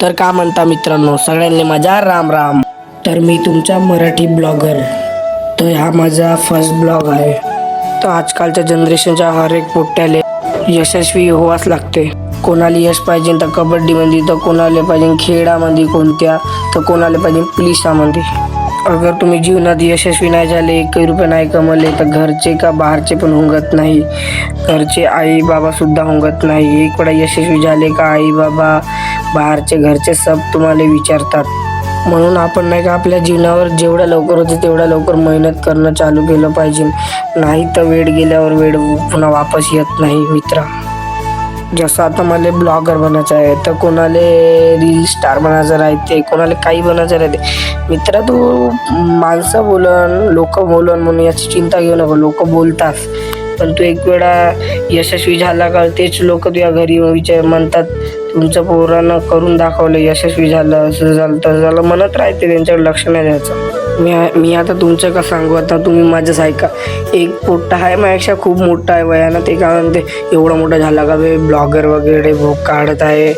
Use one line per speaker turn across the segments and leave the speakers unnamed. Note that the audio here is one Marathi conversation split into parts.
तर का म्हणता मित्रांनो, सगळ्यांनी माझा राम राम. तर मी तुमचा मराठी ब्लॉगर. तर हा माझा फर्स्ट ब्लॉग आहे. तर आजकालच्या जनरेशनच्या हर एक पोट्याले यशस्वी होवाच लागते. कोणाला यश पाहिजे तर कबड्डीमध्ये, तर कोणाला पाहिजे खेळामध्ये कोणत्या, तर कोणाला पाहिजे पोलिसामध्ये. अगर तुम्ही जीवनात यशस्वी नाही झाले, 1 रुपये नाही कमवले, तर घरचे का बाहेरचे पण हुंगत नाही. घरचे आई बाबा सुद्धा हुंगत नाही. एक वेळा यशस्वी झाले का आई बाबा, बाहेरचे घरचे सब तुम्हाला विचारतात. म्हणून आपण नाही का आपल्या जीवनावर जेवढ्या लवकर होते तेवढ्या लवकर मेहनत करणं चालू केलं पाहिजे. नाही तर वेळ गेल्यावर वेळ पुन्हा वापस येत नाही मित्रा. जसं आता मला ब्लॉगर बनायचं आहे, तर कोणाला रील स्टार बनायचं राहते, कोणाला काही बनायचं राहते. मित्रा, तू माणसं बोलन, लोक बोलन म्हणून याची चिंता घेऊ नको. लोक बोलतात, पण तू एक वेळा यशस्वी झाला का तेच लोक तुझ्या घरी म्हणतात, तुमचं पोरानं करून दाखवलं, यशस्वी झालं, असं झालं तसं झालं म्हणत राहते. त्यांच्याकडे लक्ष नाही द्यायचं. मी आता तुमचं का सांगू, आता तुम्ही माझंच ऐका. एक पोट्टा आहे माझ्यापेक्षा खूप मोठा आहे वयानं, ते काय म्हणते एवढा मोठा झाला का बे ब्लॉगर वगैरे भोग काढत आहे.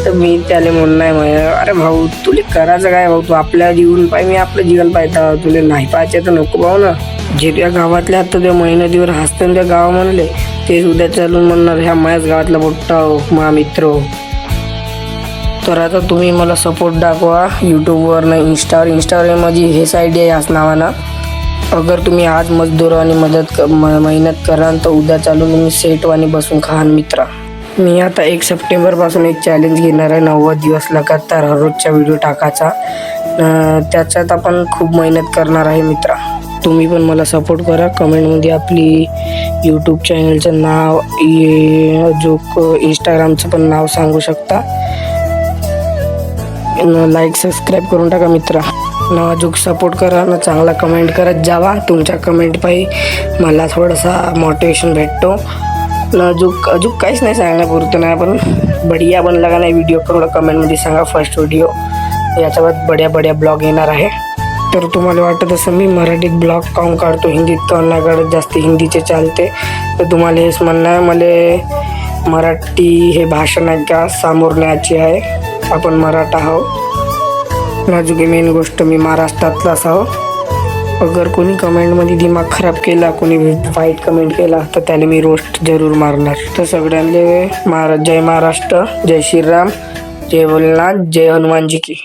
तर मी त्याला म्हणणं आहे माझ्या, अरे भाऊ तुला करायचं काय भाऊ, तू आपल्या जीवन पाय, मी आपलं जीवन पाहता, तुला नाही पाहायचं तर नको भाऊ ना. जे त्या गावातल्या आता त्या मेहनतीवर हसतं त्या गावा म्हणले, तेच उद्या चालून म्हणणार ह्या माझ्याच गावातला मोठा हो मा मित्र. तर आता तुम्ही मला सपोर्ट दाखवा यूट्यूबवर ना इंस्टावर माझी हेच आय डी आहे याच नावानं. अगर तुम्ही आज मजदूर आणि मेहनत कराल तर उद्या चालून तुम्ही सेटवानी बसून खान मित्रा. मी आता 1 सप्टेंबरपासून एक चॅलेंज घेणार आहे, 90 दिवस लगातार हररोजचा व्हिडिओ टाकायचा. त्याच्यात आपण खूप मेहनत करणार आहे मित्रा. तुम्ही पण मला सपोर्ट करा. कमेंटमध्ये आपली यूट्यूब चॅनलचं नाव, जो इंस्टाग्रामचं पण नाव सांगू शकता. लाईक सबस्क्राईब करून टाका मित्रा. नाजूक सपोर्ट करा ना, चांगला कमेंट करत जावा. तुमच्या कमेंट पायी मला थोडासा मोटिवेशन भेटतो. अजून काहीच नाही सांगण्यापुरतं नाही, पण बढिया बनला का नाही व्हिडिओ करून कमेंटमध्ये सांगा. फर्स्ट व्हिडिओ याच्यावर बड्या ब्लॉग येणार आहे. तर तुम्हाला वाटत असं मी मराठीत ब्लॉग काऊन काढतो, हिंदीत काऊन नाही काढत, जास्त हिंदीचे चालते. तर तुम्हाला हेच म्हणणं आहे, मला मराठी हे भाषा नाही का सामोर न्यायची आहे. आपण मराठा आहो. नाजूक मेन गोष्ट मी महाराष्ट्रातलाच आहो. अगर कोणी कमेंटमध्ये दिमाग खराब केला, कोणी वाईट कमेंट केला, तर त्याला मी रोस्ट जरूर मारणार. तर सगळ्यांना जय महाराष्ट्र, जय श्रीराम, जय भोलेनाथ, जय हनुमानजी की.